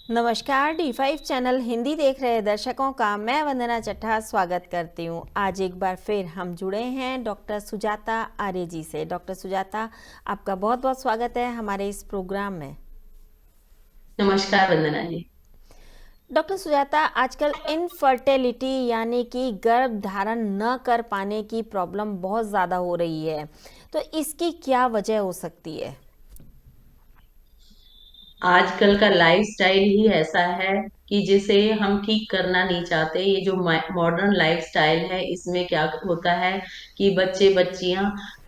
नमस्कार, D5 channel Hindi देख रहे दर्शकों का मैं वंदना चट्टा स्वागत करती हूँ। आज एक बार फिर हम जुड़े हैं डॉक्टर सुजाता आर्य जी से। डॉक्टर सुजाता, आपका बहुत बहुत स्वागत है हमारे इस प्रोग्राम में। नमस्कार वंदना जी। डॉक्टर सुजाता, आजकल इनफर्टिलिटी यानी कि गर्भ धारण न कर पाने की प्रॉब्लम बहुत ज़्यादा हो रही है, तो इसकी क्या वजह हो सकती है? आजकल का लाइफस्टाइल ही ऐसा है कि जिसे हम ठीक करना नहीं चाहते। ये जो मॉडर्न लाइफस्टाइल है, इसमें क्या होता है कि बच्चे बच्चियां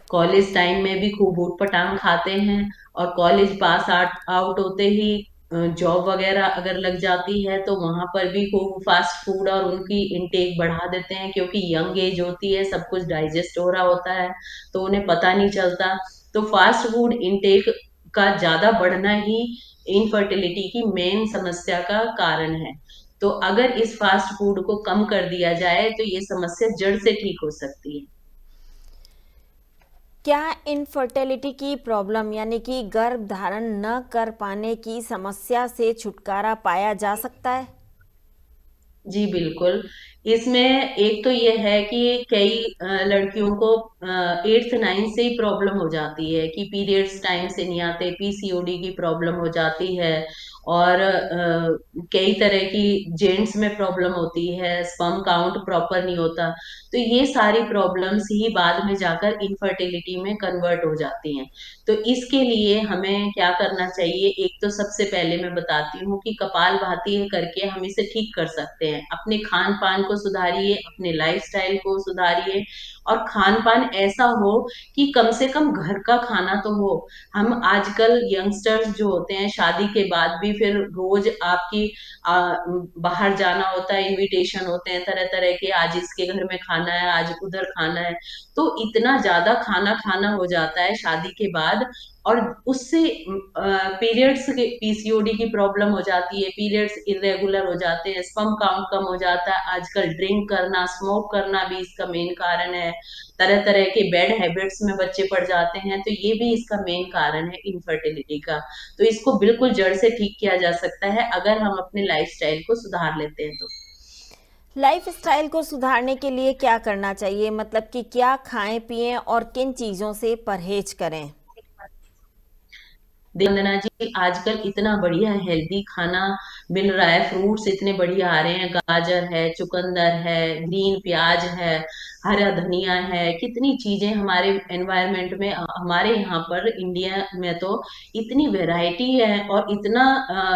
कॉलेज टाइम में भी खूब ऊट पटांग खाते हैं, और कॉलेज पास आउट होते ही जॉब वगैरह अगर लग जाती है तो वहां पर भी खूब फास्ट फूड और उनकी इनटेक बढ़ा देते हैं, क्योंकि यंग एज होती है, सब कुछ डाइजेस्ट हो रहा होता है तो उन्हें पता नहीं चलता। तो फास्ट फूड इनटेक का ज्यादा बढ़ना ही इनफर्टिलिटी की मेन समस्या का कारण है। तो अगर इस फास्ट फूड को कम कर दिया जाए तो ये समस्या जड़ से ठीक हो सकती है। क्या इनफर्टिलिटी की प्रॉब्लम यानी कि गर्भ धारण न कर पाने की समस्या से छुटकारा पाया जा सकता है? जी बिल्कुल। इसमें एक तो ये है कि कई लड़कियों को 8th 9th से ही प्रॉब्लम हो जाती है कि पीरियड्स टाइम से नहीं आते, पीसीओडी की प्रॉब्लम हो जाती है। और कई तरह की जेंट्स में प्रॉब्लम होती है, स्पर्म काउंट प्रॉपर नहीं होता। तो ये सारी प्रॉब्लम्स ही बाद में जाकर इनफर्टिलिटी में कन्वर्ट हो जाती हैं। तो इसके लिए हमें क्या करना चाहिए? एक तो सबसे पहले मैं बताती हूँ कि कपालभाति करके हम इसे ठीक कर सकते हैं। अपने खान पान को सुधारिए, अपने लाइफस्टाइल को सुधारिए, और खान पान ऐसा हो कि कम से कम घर का खाना तो हो। हम आजकल यंगस्टर्स जो होते हैं, शादी के बाद भी फिर रोज आपकी बाहर जाना होता है, इनविटेशन होते हैं तरह तरह के, आज इसके घर में खाना है, आज उधर खाना है। तो इतना ज्यादा खाना खाना हो जाता है शादी के बाद, और उससे पीरियड्स के पीसीओडी की प्रॉब्लम हो जाती है, पीरियड्स इरेगुलर हो जाते हैं, स्पर्म काउंट कम हो जाता है। आजकल ड्रिंक करना, स्मोक करना भी इसका मेन कारण है। तरह तरह के बैड हैबिट्स में बच्चे पड़ जाते हैं, तो ये भी इसका मेन कारण है इनफर्टिलिटी का। तो इसको बिल्कुल जड़ से ठीक किया जा सकता है अगर हम अपने लाइफस्टाइल को सुधार लेते हैं तो। लाइफस्टाइल को सुधारने के लिए क्या करना चाहिए, मतलब कि क्या खाएं पिएं और किन चीज़ों से परहेज करें? वंदना जी, आजकल इतना बढ़िया हेल्दी खाना मिल रहा है, फ्रूट्स इतने बढ़िया आ रहे हैं, गाजर है, चुकंदर है, ग्रीन प्याज है, हरा धनिया है, कितनी चीजें हमारे एनवायरनमेंट में, हमारे यहाँ पर इंडिया में तो इतनी वैरायटी है और इतना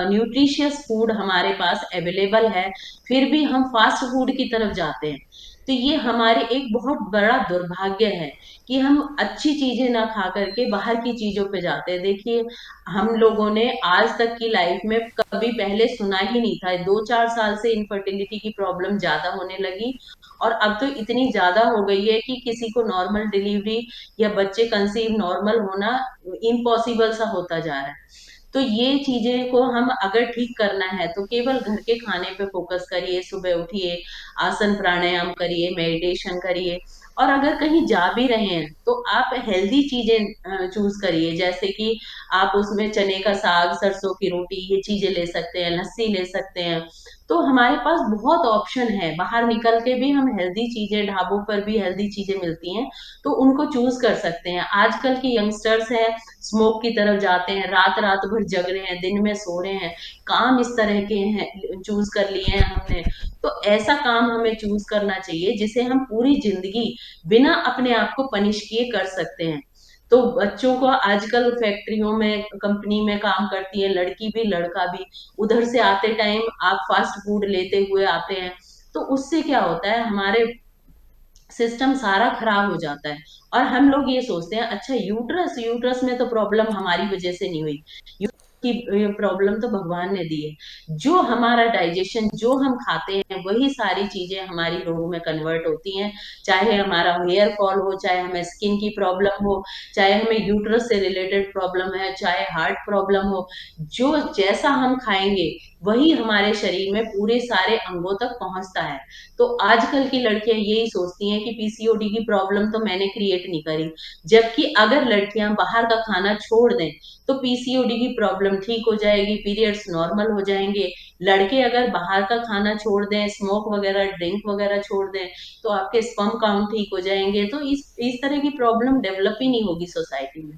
न्यूट्रिशियस फूड हमारे पास अवेलेबल है। फिर भी हम फास्ट फूड की तरफ जाते हैं। तो ये हमारे एक बहुत बड़ा दुर्भाग्य है कि हम अच्छी चीजें ना खा करके बाहर की चीजों पे जाते हैं। देखिए, हम लोगों ने आज तक की लाइफ में कभी पहले सुना ही नहीं था, 2 4 साल से इनफर्टिलिटी की प्रॉब्लम ज्यादा होने लगी। और अब तो इतनी ज्यादा हो गई है कि किसी को नॉर्मल डिलीवरी या बच्चे कंसीव नॉर्मल होना इम्पॉसिबल सा होता जा रहा है। तो ये चीजें को हम अगर ठीक करना है तो केवल घर के खाने पे फोकस करिए, सुबह उठिए, आसन प्राणायाम करिए, मेडिटेशन करिए। और अगर कहीं जा भी रहे हैं तो आप हेल्दी चीजें चूज करिए, जैसे कि आप उसमें चने का साग, सरसों की रोटी, ये चीजें ले सकते हैं, लस्सी ले सकते हैं। तो हमारे पास बहुत ऑप्शन है, बाहर निकल के भी हम हेल्दी चीजें, ढाबों पर भी हेल्दी चीजें मिलती हैं, तो उनको चूज कर सकते हैं। आजकल के यंगस्टर्स हैं, स्मोक की तरफ जाते हैं, रात रात भर जग रहे हैं, दिन में सो रहे हैं, काम इस तरह के हैं, चूज कर लिए हैं हमने। तो ऐसा काम हमें चूज करना चाहिए जिसे हम पूरी जिंदगी बिना अपने आप को पनिश किए कर सकते हैं। तो बच्चों को आजकल फैक्ट्रियों में, कंपनी में काम करती है लड़की भी लड़का भी, उधर से आते टाइम आप फास्ट फूड लेते हुए आते हैं। तो उससे क्या होता है, हमारे सिस्टम सारा खराब हो जाता है। और हम लोग ये सोचते हैं, अच्छा यूट्रस, यूट्रस में तो प्रॉब्लम हमारी वजह से नहीं हुई, की प्रॉब्लम तो भगवान ने दी है। जो हमारा डाइजेशन, जो हम खाते हैं, वही सारी चीजें हमारी रोग में कन्वर्ट होती हैं। चाहे हमारा हेयर फॉल हो, चाहे हमें स्किन की प्रॉब्लम हो, चाहे हमें यूट्रस से रिलेटेड प्रॉब्लम है, चाहे हार्ट प्रॉब्लम हो, जो जैसा हम खाएंगे वही हमारे शरीर में पूरे सारे अंगों तक पहुंचता है। तो आजकल की लड़कियां यही सोचती हैं कि पीसीओडी की प्रॉब्लम तो मैंने क्रिएट नहीं करी, जबकि अगर लड़कियां बाहर का खाना छोड़ दें तो पीसीओडी की प्रॉब्लम ठीक हो जाएगी, पीरियड्स नॉर्मल हो जाएंगे। लड़के अगर बाहर का खाना छोड़ दें, स्मोक वगैरह, ड्रिंक वगैरह छोड़ दें, तो आपके स्पर्म काउंट ठीक हो जाएंगे। तो इस तरह की प्रॉब्लम डेवलप ही नहीं होगी सोसाइटी में।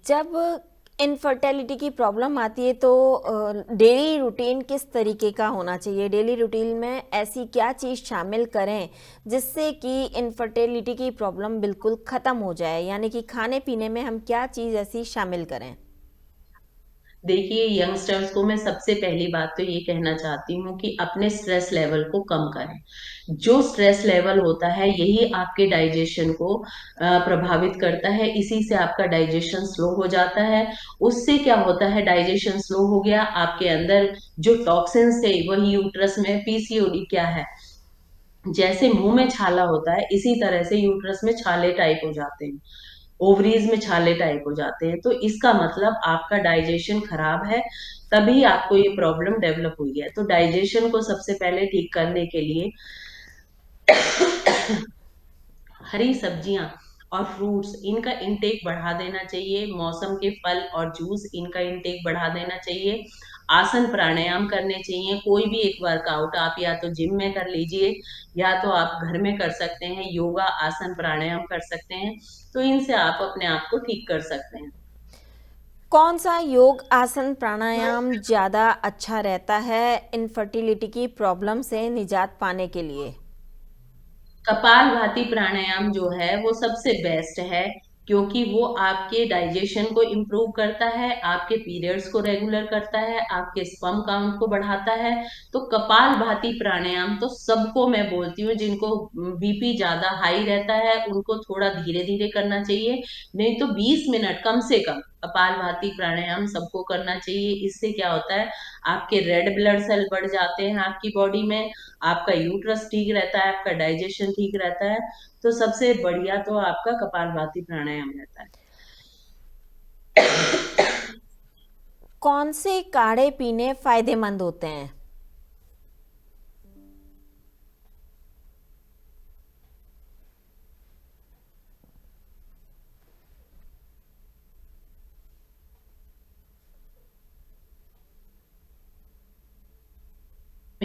जब इनफर्टिलिटी की प्रॉब्लम आती है तो डेली रूटीन किस तरीके का होना चाहिए? डेली रूटीन में ऐसी क्या चीज़ शामिल करें जिससे कि इनफर्टिलिटी की प्रॉब्लम बिल्कुल ख़त्म हो जाए? यानी कि खाने पीने में हम क्या चीज़ ऐसी शामिल करें? देखिए, यंगस्टर्स को मैं सबसे पहली बात तो ये कहना चाहती हूँ कि अपने स्ट्रेस लेवल को कम करें। जो स्ट्रेस लेवल होता है यही आपके डाइजेशन को प्रभावित करता है, इसी से आपका डाइजेशन स्लो हो जाता है। उससे क्या होता है, डाइजेशन स्लो हो गया, आपके अंदर जो टॉक्सिन्स थे वही यूट्रस में, पीसीओडी क्या है, जैसे मुंह में छाला होता है इसी तरह से यूट्रस में छाले टाइप हो जाते हैं, ओवरीज में छाले टाइप हो जाते हैं। तो इसका मतलब आपका डाइजेशन खराब है, तभी आपको ये प्रॉब्लम डेवलप हुई है। तो डाइजेशन को सबसे पहले ठीक करने के लिए हरी सब्जियां और फ्रूट्स इनका इंटेक बढ़ा देना चाहिए, मौसम के फल और जूस इनका इंटेक बढ़ा देना चाहिए। आसन प्राणायाम करने चाहिए, कोई भी एक वर्कआउट आप या तो जिम में कर लीजिए या तो आप घर में कर सकते हैं, योगा आसन प्राणायाम कर सकते हैं। तो इनसे आप अपने आप को ठीक कर सकते हैं। कौन सा योग आसन प्राणायाम ज़्यादा अच्छा रहता है इनफर्टिलिटी की प्रॉब्लम से निजात पाने के लिए? कपालभाति प्राणायाम जो है वो सबसे बेस्ट है, क्योंकि वो आपके डाइजेशन को इम्प्रूव करता है, आपके पीरियड्स को रेगुलर करता है, आपके स्पर्म काउंट को बढ़ाता है। तो कपालभाति प्राणायाम तो सबको मैं बोलती हूँ, जिनको बीपी ज्यादा हाई रहता है उनको थोड़ा धीरे धीरे करना चाहिए, नहीं तो 20 मिनट कम से कम कपालभाति प्राणायाम सबको करना चाहिए। इससे क्या होता है, आपके रेड ब्लड सेल बढ़ जाते हैं आपकी बॉडी में, आपका यूट्रस ठीक रहता है, आपका डाइजेशन ठीक रहता है। तो सबसे बढ़िया तो आपका कपालभाति प्राणायाम रहता है। कौन से काढ़े पीने फायदेमंद होते हैं?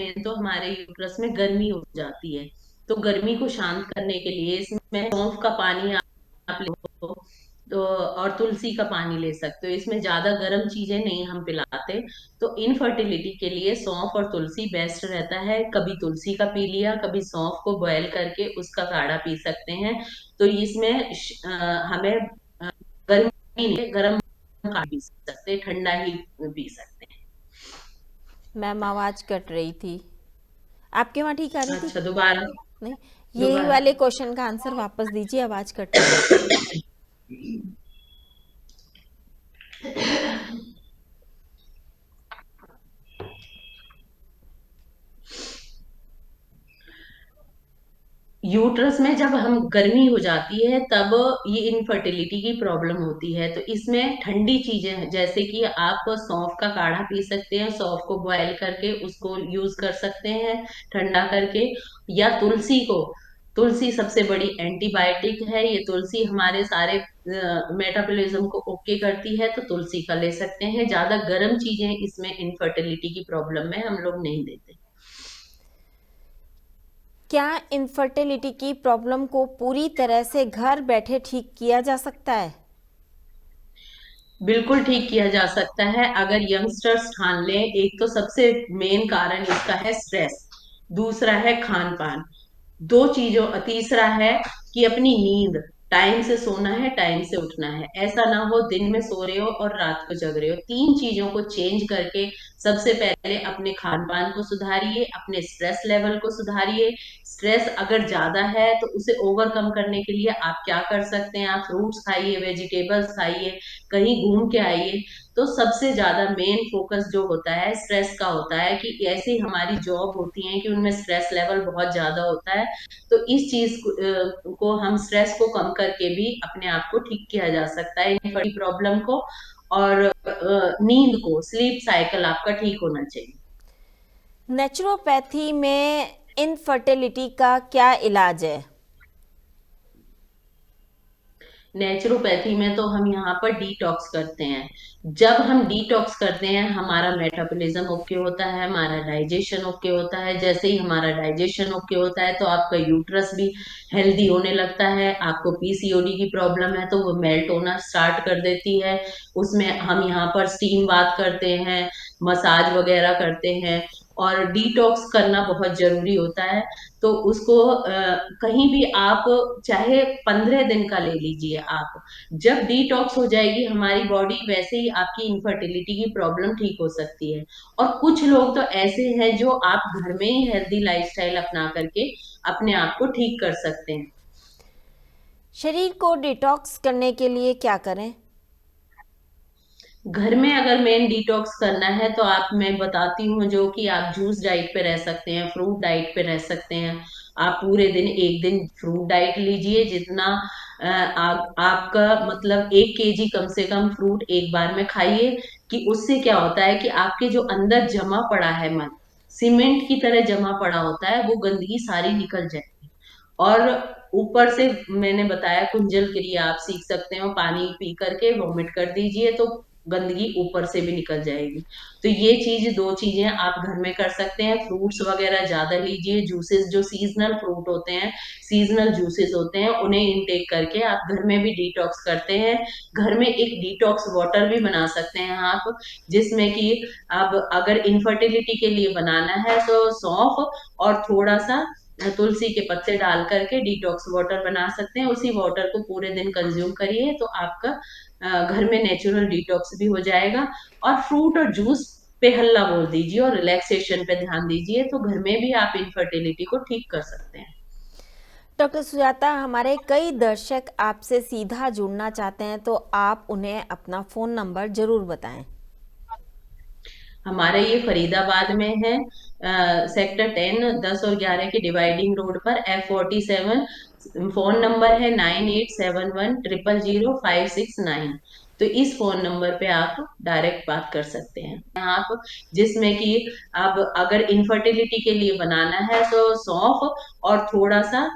में तो हमारे यूट्रस में गर्मी हो जाती है। तो गर्मी को शांत करने के लिए इसमें सौंफ का पानी आप लो, तो और तुलसी का पानी ले सकते हो। इसमें ज्यादा गर्म चीजें नहीं हम पिलाते। तो इनफर्टिलिटी के लिए सौंफ और तुलसी बेस्ट रहता है। कभी तुलसी का पी लिया, कभी सौंफ को बॉयल करके उसका काढ़ा पी सकते हैं। तो इसमें हमें गर्मी नहीं, गर्म काढ़ा पी सकते, ठंडा ही पी सकते हैं। मैम आवाज़ कट रही थी, आपके वहाँ ठीक आ रही थी? अच्छा, दोबारा। नहीं, यही दोबारा। वाले क्वेश्चन का आंसर वापस दीजिए, आवाज़ कट रही है। यूट्रस में जब हम गर्मी हो जाती है तब ये इनफर्टिलिटी की प्रॉब्लम होती है। तो इसमें ठंडी चीजें हैं, जैसे कि आप सौंफ का काढ़ा पी सकते हैं, सौंफ को बॉयल करके उसको यूज कर सकते हैं ठंडा करके। या तुलसी को, तुलसी सबसे बड़ी एंटीबायोटिक है। ये तुलसी हमारे सारे मेटाबॉलिज्म को ओके करती है, तो तुलसी का ले सकते हैं। ज्यादा गर्म चीजें इसमें इनफर्टिलिटी की प्रॉब्लम में हम लोग नहीं देते। क्या इनफर्टिलिटी की प्रॉब्लम को पूरी तरह से घर बैठे ठीक किया जा सकता है? बिल्कुल ठीक किया जा सकता है अगर यंगस्टर्स ठान लें। एक तो सबसे मेन कारण इसका है स्ट्रेस, दूसरा है खान पान, दो चीजों, तीसरा है कि अपनी नींद, टाइम से सोना है, टाइम से उठना है। ऐसा ना हो दिन में सो रहे हो और रात को जग रहे हो। तीन चीजों को चेंज करके सबसे पहले अपने खान पान को सुधारिए, अपने स्ट्रेस लेवल को सुधारिए। स्ट्रेस अगर ज्यादा है तो उसे ओवरकम करने के लिए आप क्या कर सकते हैं? आप फ्रूट्स खाइए, वेजिटेबल्स खाइए, कहीं घूम के आइए। तो सबसे ज्यादा मेन फोकस जो होता है स्ट्रेस का होता है कि ऐसी हमारी जॉब होती है कि उनमें स्ट्रेस लेवल बहुत ज्यादा होता है। तो इस चीज को हम स्ट्रेस को कम करके भी अपने आप को ठीक किया जा सकता है, इन प्रॉब्लम को। और नींद को, स्लीप साइकिल आपका ठीक होना चाहिए। नेचुरोपैथी में इनफर्टिलिटी का क्या इलाज है? नेचुरोपैथी में तो हम यहाँ पर डिटॉक्स करते हैं। जब हम डिटॉक्स करते हैं हमारा मेटाबॉलिज्म ओके होता है, हमारा डाइजेशन ओके होता है। जैसे ही हमारा डाइजेशन ओके होता है तो आपका यूट्रस भी हेल्दी होने लगता है। आपको पीसीओडी की प्रॉब्लम है तो वो मेल्ट होना स्टार्ट कर देती है। उसमें हम यहाँ पर स्टीम बाथ करते हैं, मसाज वगैरह करते हैं, और डिटॉक्स करना बहुत जरूरी होता है। तो उसको कहीं भी आप चाहे 15 दिन का ले लीजिए आप। जब डिटॉक्स हो जाएगी हमारी बॉडी, वैसे ही आपकी इनफर्टिलिटी की प्रॉब्लम ठीक हो सकती है। और कुछ लोग तो ऐसे हैं जो आप घर में ही हेल्दी लाइफस्टाइल अपना करके अपने आप को ठीक कर सकते हैं। शरीर को डिटॉक्स करने के लिए क्या करें? घर में अगर मेन डिटॉक्स करना है तो आप, मैं बताती हूँ, जो कि आप जूस डाइट पे रह सकते हैं, फ्रूट डाइट पे रह सकते हैं। आप पूरे दिन एक दिन फ्रूट डाइट लीजिए, जितना आपका मतलब 1 केजी कम से कम फ्रूट एक बार में खाइए। कि उससे क्या होता है कि आपके जो अंदर जमा पड़ा है मन, सीमेंट की तरह जमा पड़ा होता है, वो गंदगी सारी निकल जाएगी। और ऊपर से मैंने बताया कुंजल क्रिया आप सीख सकते हो, पानी पी करके वॉमिट कर दीजिए तो गंदगी ऊपर से भी निकल जाएगी। तो ये चीज, दो चीजें आप घर में कर सकते हैं। फ्रूट्स वगैरह ज्यादा लीजिए, जूसेस जो सीजनल फ्रूट होते हैं, सीजनल जूसेस होते हैं, उन्हें इनटेक करके आप घर में भी डिटॉक्स करते हैं। घर में एक डिटॉक्स वाटर भी बना सकते हैं आप, जिसमें कि अब अगर इनफर्टिलिटी के लिए बनाना है तो सौंफ और थोड़ा सा तुलसी के पत्ते डाल करके डिटॉक्स वाटर बना सकते हैं। उसी वाटर को पूरे दिन कंज्यूम करिए तो आपका घर में नेचुरल डिटॉक्स भी हो जाएगा। और फ्रूट और जूस पे हल्ला बोल दीजिए और रिलैक्सेशन पे ध्यान दीजिए, तो घर में भी आप इनफर्टिलिटी को ठीक कर सकते हैं। डॉक्टर सुजाता, हमारे कई दर्शक आपसे सीधा जुड़ना चाहते हैं, तो आप उन्हें अपना फ़ोन नंबर ज़रूर बताएं। हमारे ये फरीदाबाद में है, सेक्टर 10, 10 और 11 के डिवाइडिंग रोड पर, F47। फोन नंबर है 9871000569। तो इस फोन नंबर पे आप डायरेक्ट बात कर सकते हैं आप, जिसमें कि अब अगर इनफर्टिलिटी के लिए बनाना है तो सौंफ और थोड़ा सा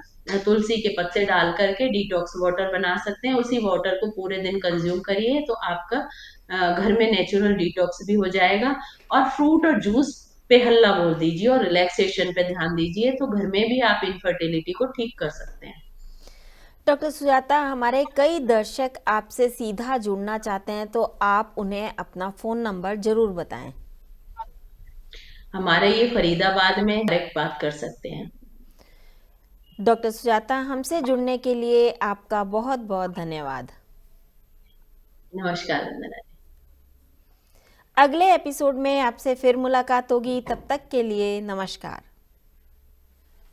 तुलसी के पत्ते डाल करके डिटॉक्स वाटर बना सकते हैं। उसी वाटर को पूरे दिन कंज्यूम करिए तो आपका घर में नेचुरल डिटॉक्स भी हो जाएगा। और फ्रूट और जूस पे हल्ला बोल दीजिए और रिलैक्सेशन पे ध्यान दीजिए, तो घर में भी आप इनफर्टिलिटी को ठीक कर सकते हैं। डॉक्टर सुजाता, हमारे कई दर्शक आपसे सीधा जुड़ना चाहते हैं, तो आप उन्हें अपना फ़ोन नंबर ज़रूर बताएं। हमारे ये फरीदाबाद में डायरेक्ट बात कर सकते हैं। डॉक्टर सुजाता, हमसे जुड़ने के लिए आपका बहुत बहुत धन्यवाद। नमस्कार वंदना। अगले एपिसोड में आपसे फिर मुलाकात होगी, तब तक के लिए नमस्कार।